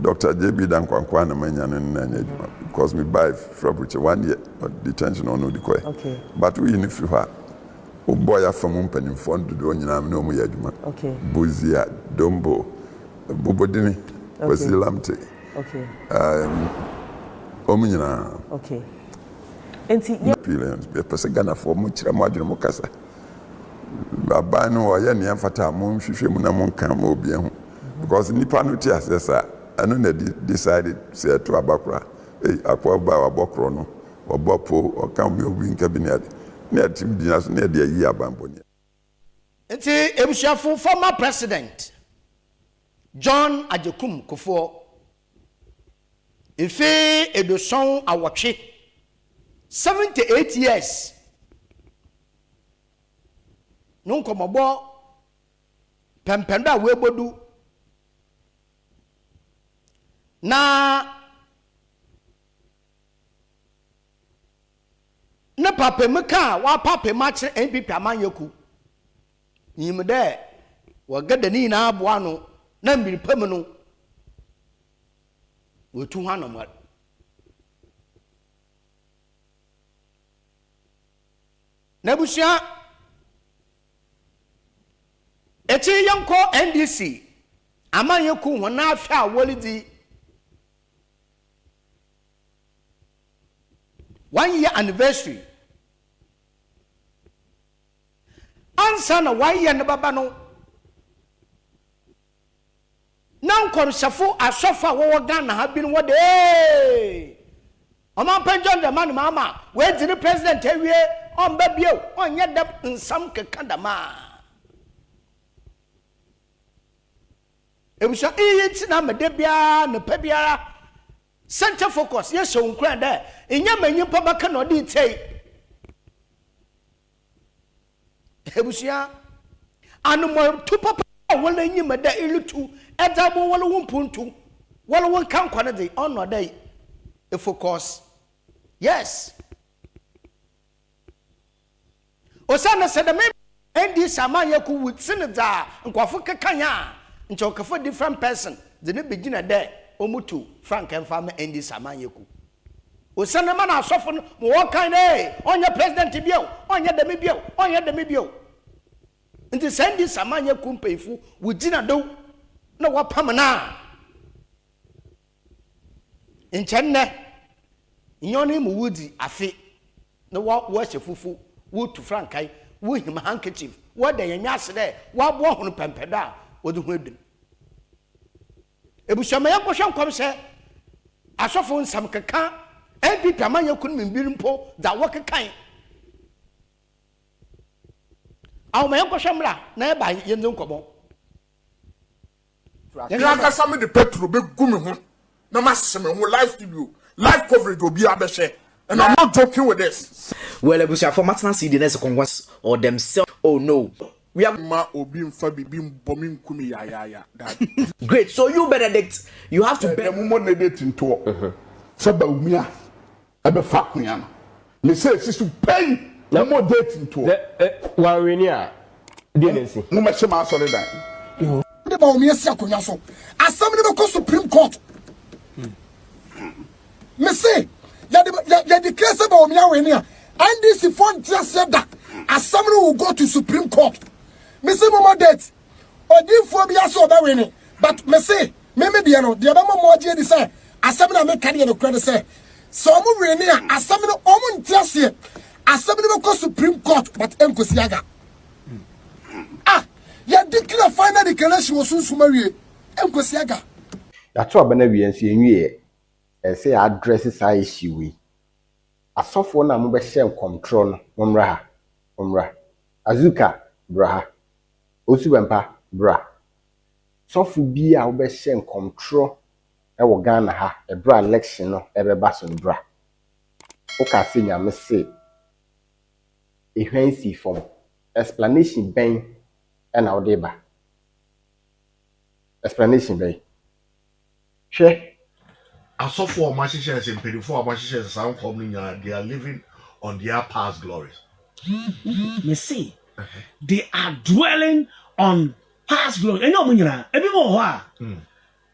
C: Dr. JB Dankwankwa na manya no na adwuma because me buy February 1 year detention on the koi.
A: Okay.
C: But we in fi ha. O boy ya fa mo mpanyimfo do nyina me no mo ya adwuma.
A: Okay.
C: Buzia, Dombo, Bobodini, Wasilamte.
A: Okay.
C: Omunyina.
A: Okay. Enti
C: Billions be person Ghana for mo kira mo adwene mo kasa. Baba no o ya ne amfata mo hwehwe mu na mo kan mo obi ho. Because nipa no ti asesa anu na decided say to abakura. Akwa ba abakuro no. Obopo o kan me obi nka bi na team dina so na de yi abambo ni.
B: Enti ebusuafo former president John Ajekum Kufuor ife edoson awotwe 78 years non komobo pempendo a webodu na papa meka wa papa ma kire NPP amanyeku yimde wa gadani na aboa no na mbiripam no wotu hanom na busia eti yanko NDC amanyeku hona afia wolidi 1 year anniversary ansa na 1 year ne baba no nan konsafo asofa wo Ghana ha bi no wode oman penjon de man mama we di president awie on ba bio onye de nsam keka dama ebusa iti na mede bia ne pa biara center focus yes so nkura da enya manyi pa baka no di tei ebusa anu mo tu papa wala nyi meda ilutu edabo wala wumpuntu wala won kan kwana de on no dai e focus yes osana said me endi samanya ku wutsin da nkwafo kekanya nchokafo different person de ne begina there omutu frank enfama endi samanya ku osana ma na asofo mo wokan eh onye president bio onye de me bio onye de me bio nti sendi samanya ku mpeifu wugina do na wapam na nchenne nyone mu wudi afi na wo hyefufu wo tu frankai wo him handkerchief wo da yanya asede wo abo hono pempeda wo de ho adum ebushama yankwohwe nkom se asofo nsam keka NPP amanya kun mbirimpo da wo kekan awu yankwohwe mra na e ba yenzo nkomo
D: ya ka sami de petro be gumi ho na maseme ho live studio live coverage obi abehwe and I'm not joking with this.
E: Well, Abusia for Matana see the next congress or themselves. Oh no. We have
D: ma obi mfa bibi bomi nkumi ya.
E: Great. So you Benedict, you have to
D: be mo na date nto. So ba umia ebe fa kunya. Me say sister pay na mo date nto.
F: Wa weni a DNC.
D: Mo ma shema so le dan.
G: De ba umia si akonya so. Asam ne be ko Supreme Court. Me say ya declare say ba omia we ni and this phone just said that assembly will go to Supreme Court. Me say mama that odinfo bi aso ba we ni but me say me bia no de ba mo je di say assembly na me ka de no credit say so mo we ni assembly omo ntiase assembly will go Supreme Court but enkosi aga ya declare final declaration was sunsuma wie enkosi aga
F: Yàtọ̀ abẹ́nà wíyẹn nso yẹn wíyẹ ẹsẹ̀ yà address saa issue wei asọ́fọ̀ náà mo bẹ hyẹ nkọmtrọ no mo mmra ha mo mmra azuka bra ha osubempa bra sọ́fọ̀ bi a wo bẹ hyẹ nkọmtrọ ẹwọ Ghana ha ẹbra election no ẹbẹba so bra o ka se nyame se ehwansi form explanation bɛn ɛna wo de ba explanation bɛn hwɛ
H: asofo omashishers and pedifo omashishers sound coming they are living on their past glories.
I: Me see, they are dwelling on past glory. And no munyana, ebi mo ho.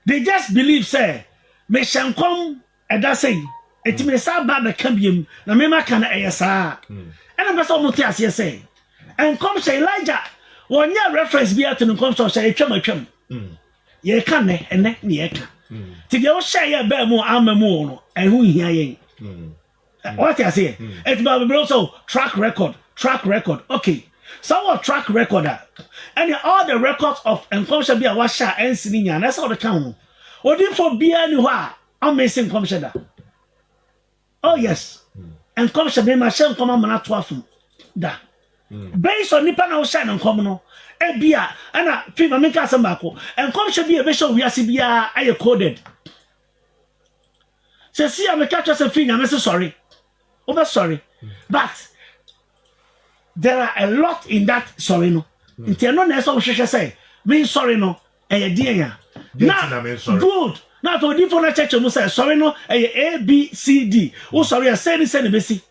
I: They just believe say me shankom eda say eti me sa ba be ka biem na me ma ka na eyesa. And am be so mo ti ase say. And come say Elijah, one year reference be at no come so say twam. Ye ka ne ene ne ye ka. Ti de o share ya ba mu amamu no ehun hia yen. What I say? It's about also track record. Okay. So what track record and all the records of encounter be a washa and senior. That's all the count. Or did for be anywhere. I'm missing commissioner. Oh yes. And commissioner be my shell come on at 12. Da. Based on Nippon outside and common. And be and a female make us a marco. And commissioner be a bishop we are CBA I coded. So see I'm a catcher and thing. I'm so sorry. Oh, sorry. But there are a lot in that sorry no. It's not necessarily say, mean sorry no, dear. Now, good. Now, to different church, you say sorry no, A, B, C, D. Oh, sorry, I said this and BC.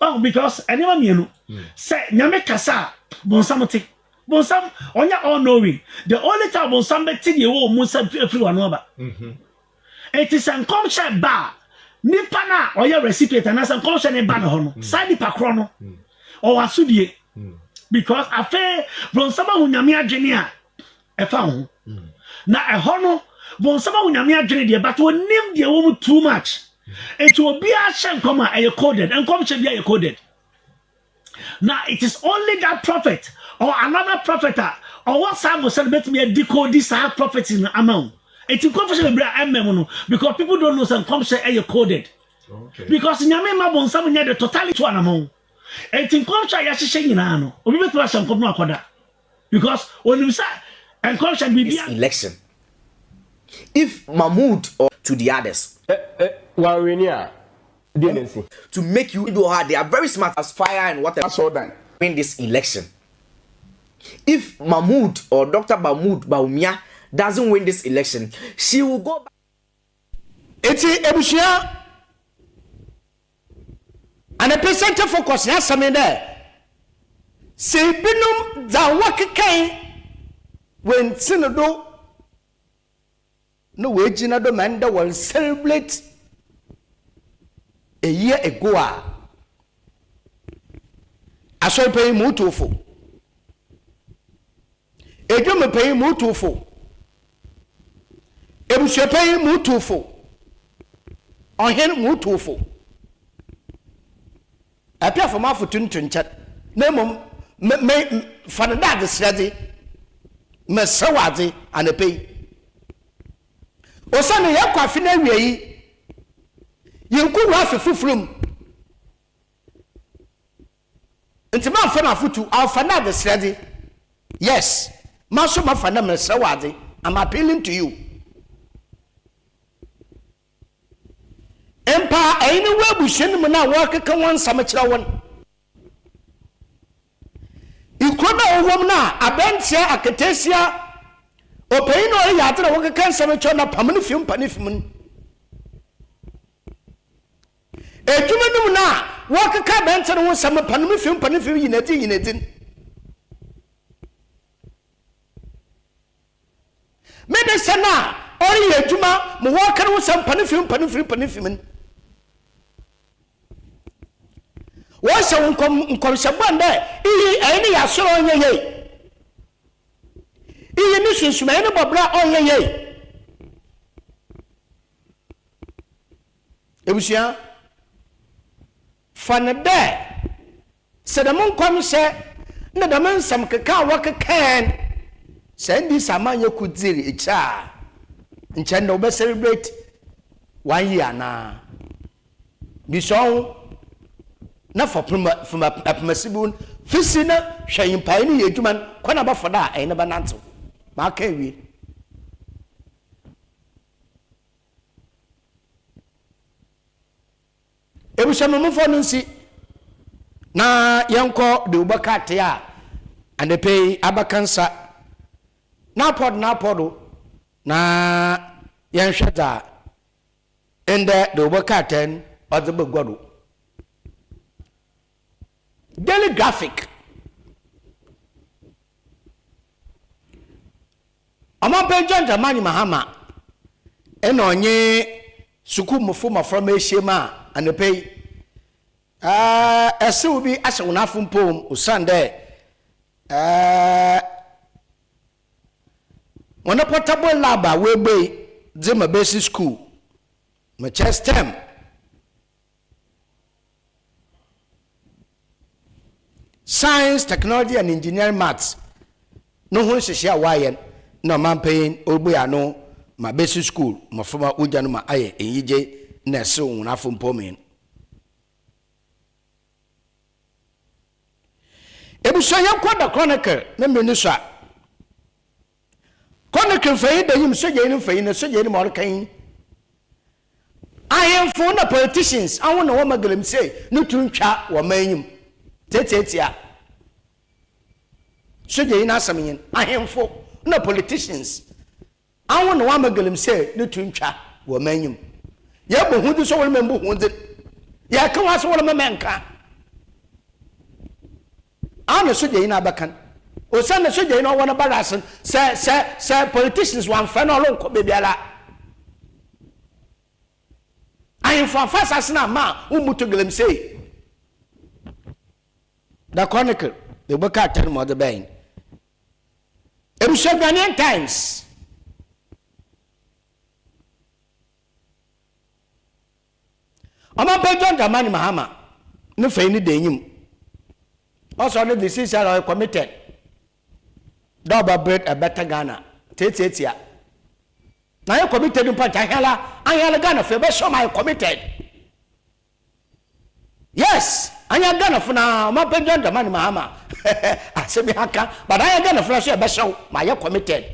I: Oh, because anyone you know, say, Nyame Kasa, Bonsamote, Bonsam, on your all knowing. The only time Bonsambe you will most everyone over. It is an conscious bar. Nipa na oya recipient and as a conscious ne ban ho side nipa kro no o wasudie because afa Bonsama hunyame adwene a efa ho na eho no Bonsama hunyame adwene de but onim de wo too much it will be a shen come a coded and come be a coded. Now it is only that prophet or another prophet or what Sam will celebrate me a decode this prophet in amount. It's confession because people don't know some come say you coded. Okay. Because nyame mabon some near the totality one among. And in culture yashe nyina no. Obi beto asem kom no akoda. Because when you say and culture be
E: this election. If Mahmoud or to the others to make you do hard, they are very smart as fire and whatever. So then win this election. If Mahmoud or Dr. Mahmoud Baumia doesn't win this election, she will go back.
B: Eti ebushia and a percent focus na same there. Se binum za wakekan when sinodo no we gina do man that will celebrate a year ago aso pay mutufo ejo me pay mutufo ebushepay mutufo ohen mutufo apia for ma fotuntun chat na mom me fanada de srade me sawade anepay osane yakwafi na wiei yenku wa fefufrum ntima fa na fotu afana de srade yes maso mafana me sawade I'm appealing to you. Empa anywhere bushen mu na work kan wan samachira won ikroba owom na abentia aketesia opei no ya atra work kan samachira na pamne fim panifim ejuma num na work ka bentia no sam panme fim panifim yinati mede sana ori ejuma mo work kan sam panifim wọ́n ṣe nkọ̀mṣẹ́gbọ́n dẹ̀ iye ẹni yà sọ̀rọ̀ ọ̀nyẹ́yẹ iye ní ṣùṣùmọ̀ ẹni bọ̀bọ̀rọ̀ ọ̀nyẹ́yẹ ebusua fani dẹ̀ sẹ̀dẹ̀mú nkọ̀mṣẹ́ ní dẹ̀mú nsẹ̀m kẹ̀kẹ́ àwọn kẹ̀kẹ́ sẹ́ndí sàmáyé kùdìrì ìkyá nkyɛn na wɔbɛ celebrate 1 year na bisɔn na for from apemasibu fisi na hwɛ mpae ne yɛ adwuma kwana ba foda a ɛne ba nantew ma aka wie ebushamufo no nsi na yɛnkɔ de ubaka te a anepei abakansa na podo na yɛnhwɛ da ende de ubaka ten ɔdze begwado Daily Graphic Amampe John Dramani Mahama ena onye suku mufo maframa ehema anepei ese obi ahye wonafo mpom usande wona portable lab a webe Zima Basic School Manchester Science, Technology and Engineering Maths no ho hyehyɛ wayen na manpayin obuya no ma basic school ma forma uja no ma aye eyije na ɛse wonafo mpomen ebuso yankɔ da chronicle na menu so a chronicle fayi da yim soje ni fayi na soje ni ma ɔrekan ayemfo na politicians awon na wo magalam say no tuntwa wo manyim tetetia soje yi na asamenyin ahemfo na politicians awon na wamagalim say ne tuntwa wo manyim ya bo hudu so wole membu hunde ya kan waso wole memenka ana soje yi na abakan o san na soje yi na wona barasen se politicians wan fa na olonko bebiala ahemfo afasa sna ma umuto galim say The Chronicle, the book I tell Mother Bain. It was Ghanaian Times. Amampe John Dramani Mahama, no faini de him. Also, the disease are committed. Double bread a better Ghana. Tetia. Now you committed in Pantahela, Ghana for best show my committed. Yes. Anya Ghana for now, my John Dramani Mahama. I said, but I am Ghana for a special, my committed.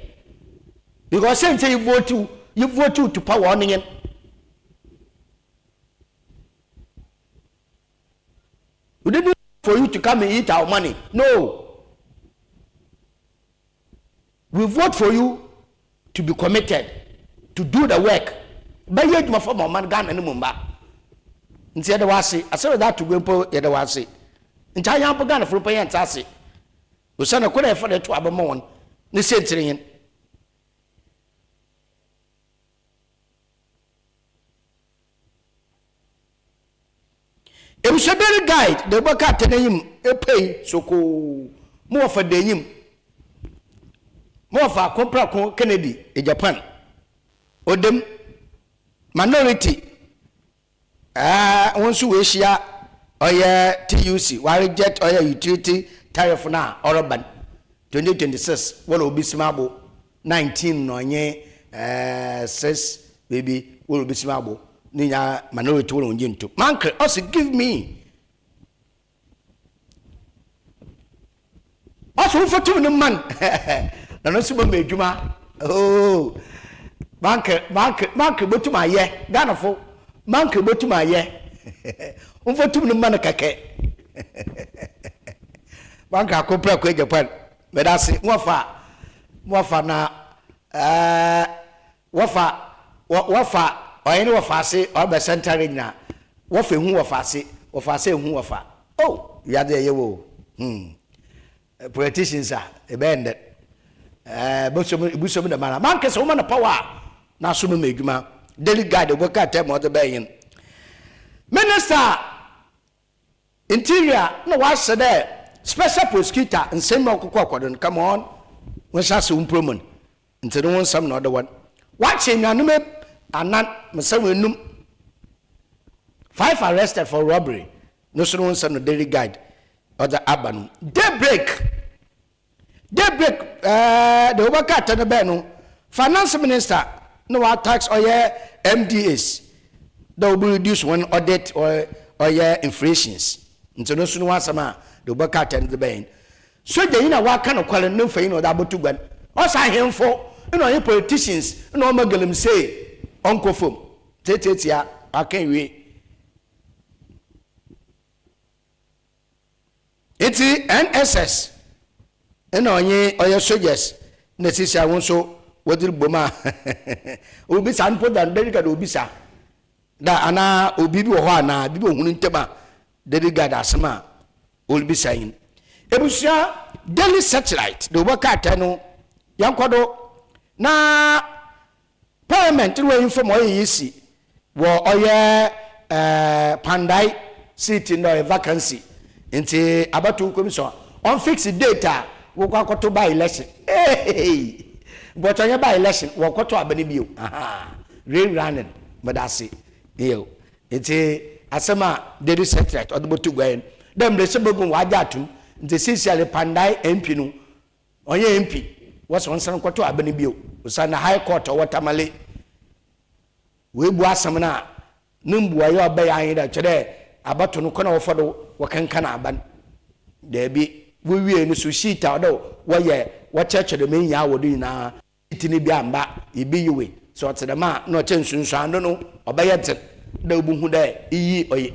B: Because since you vote to power on him. We didn't for you to come and eat our money. No. We vote for you to be committed, to do the work. But you do for my man Ghana and Mumba. Nti yede wase asere that to gwempo yede wase nti ayampo Ghana furu pa yenta ase usana ko na efa de to abama won ne sentire yen Ebushabere guide de boka tenayim epei soko mo ofa denyim mo ofa kompra ko Kennedy e Japan odem minority once we share oya TUC we reject oya utility tariff na Oroban 2026 wala obi simabo 19 no nye 6 baby wala obi simabo ninya minority wala onje nto manke also give me also fotu no man na no subo medwuma oh manke botu ma ye Ghana fo manke botuma ye umfotum no man kake banka akopra ko Japan medase wofa na wofa oyene wofa ase obe central na wofa hu wofa ase hu wofa oh ya de ye wo politicians are ebende buso da mana manke so man power na so me adwuma Daily Guide we ka tell Mother Bain. Minister Interior no was there special prosecutor and same okokwa come on when shas improvement into the one some another one watching anume anan mesawenum 5 arrested for robbery no so one some Daily Guide or the Abanu daybreak the Obaka Tenebeno finance minister no wa tax or MDAs that will be reduced when audit or inflations into no soon once a man the work out and the bane so they in a what kind of quality no for you know that but to go also him for you know politicians no magalum say uncle foam tetia I can't wait. It's NSS and on your soldiers necessary I want so what will boma will be some put and dedicated will be sa that ana obi bi ho ana bi ohunu ntema dedicated asma will be saying ebusia daily satellite the work at no yankodo na parliament we inform oyisi wo oye pandai seat in the vacancy nti abatu commission on fixed data wo kwa koto by election but on by election wo koto abani bio rain running but that's it yo nti asema daily satellite odobotu gwen dem de sebegun waja atum nti sisiale pandai MP no onye MP was on san koto abani bio usana high court watamale we bu asam na numbu ayo obey ayin da kire abato no kona wofodo wakankana aban da bi we wie ni so shita odo woye wo church de men ya wodo na itini bi amba ibi yiwe so tedema no chensunsuando no obeyete da obuhu da iyi oye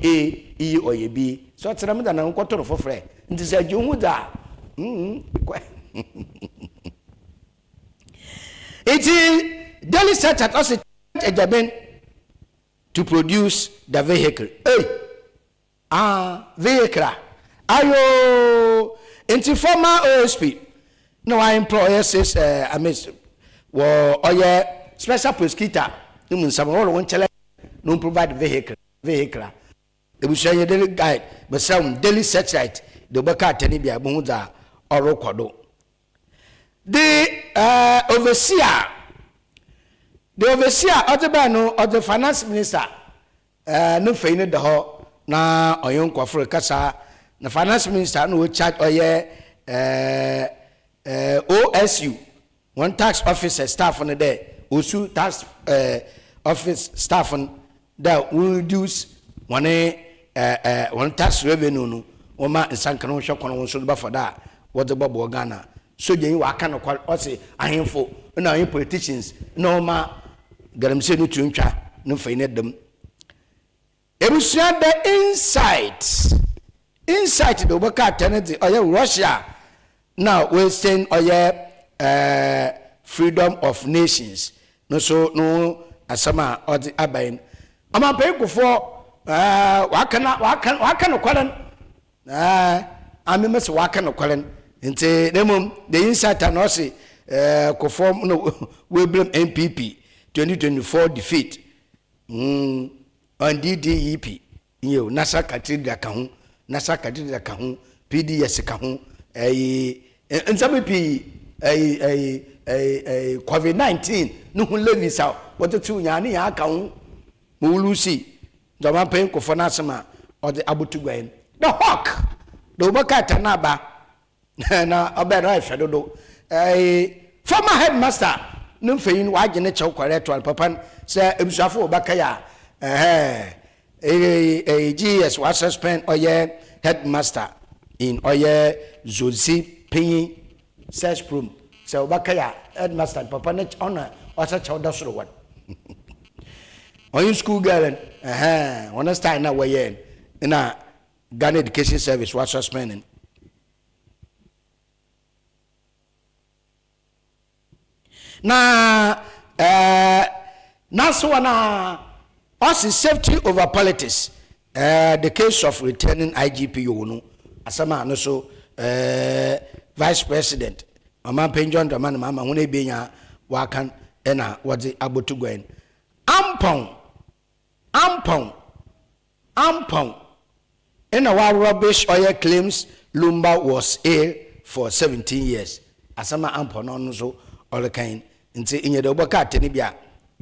B: iyi oye bi so tedema da na nkotoro fofre nti se juhu da iti daily set at us ejaben to produce the vehicle vehicle ayo into former OSP no I employer says I miss wo oye special prosecutor no mun some all won chele no provide vehicle e bu shey daily guide but some daily satellite the baka tani bia bo za oro kodo the overseer of the finance minister no feine de ho na oyon kwafro kasa na finance minister no charge oye OSU one tax officer staff on there osu tax office staff on that will reduce one tax revenue no o ma nsanka no hwe kono so ba for that what the bobo Ghana so je wa aka no kwal o se ahemfo na ayen politicians no ma garamse no tuntwa no feine dem ebusia the inside the obaka tenant oye Russia now Western oye freedom of nations no so no asama or the abain ama pe kufo waka no kwalen amemese waka no kwalen nti demom the inside no say kufo no we blame MPP 2024 defeat on DDEP yo nasa katidra ka ho PDS ka ho nsamepi COVID-19 no hu levisa what to nya ne ya ka ho mulusi doma pen ko fona sama or the abutugwen the hawk do bakata na ba na obera ifedodo former headmaster no feyin wa gene chew correct wal papa say ebusuafo obakaya GS was suspend oye headmaster in oye Zozi paying search room so obakaya headmaster papa net honor wasa chew da soro one on school girl one style na we na Ghana Education Service was suspending na naso na us safety over politics the case of returning IGP no asama no so vice president mama penjon do man mama hona benya wakan na wode abotugwen ampon in our rubbish oil claims Lumba was ill for 17 years asama ampon no so all kind nti inye de oboka tani bia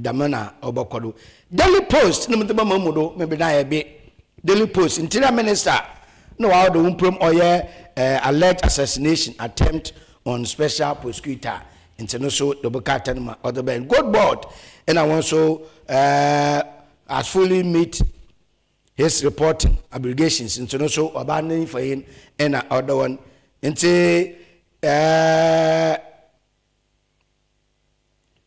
B: damana obokodo Daily Post no mteba mamudo me na ye be Daily Post interior minister no wa do umprom oye alleged assassination attempt on special prosecutor nti no so do bekata no ma other ben good board and I want so as fully meet his reporting obligations nti no so oba for him and other one nti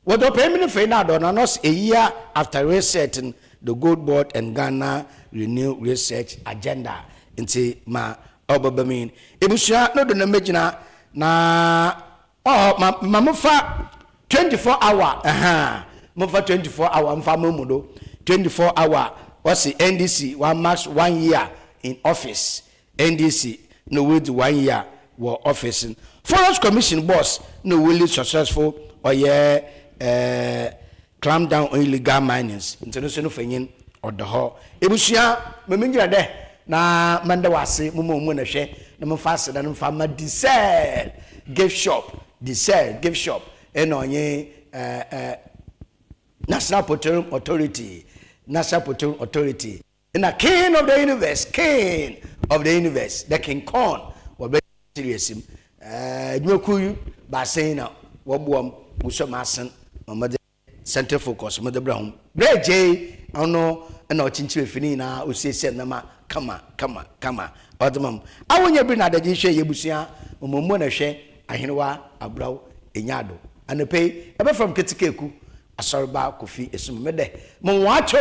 B: what the payment for now done us a year after resetting the Gold Board and Ghana Renew Research Agenda nti ma obabamin ebusua no do na magina na mamufa 24 hour mufa 24 hour mfa mamudo 24 hour what's NDC 1 max 1 year in office NDC no wait 1 year war office Forest Commission boss no really successful or clamp down on illegal minings international fenyin or the hall ebusua memengira de na manda wase mumu na hwe na mfase na mfama diesel gift shop and onye National Petroleum Authority and a king of the universe the King Kong wa be serious nyokuyu ba saying na wobuam musomasen mamade center focus mother brown breje ono na ochinchire fini na osiesie na ma kama odumam awonye bi na daje hwe yebusua mommo na hwe ahenewa abraw enyado anepe ebe from ketikeku ASORBA KOFI ESSUMAN mede mo wacho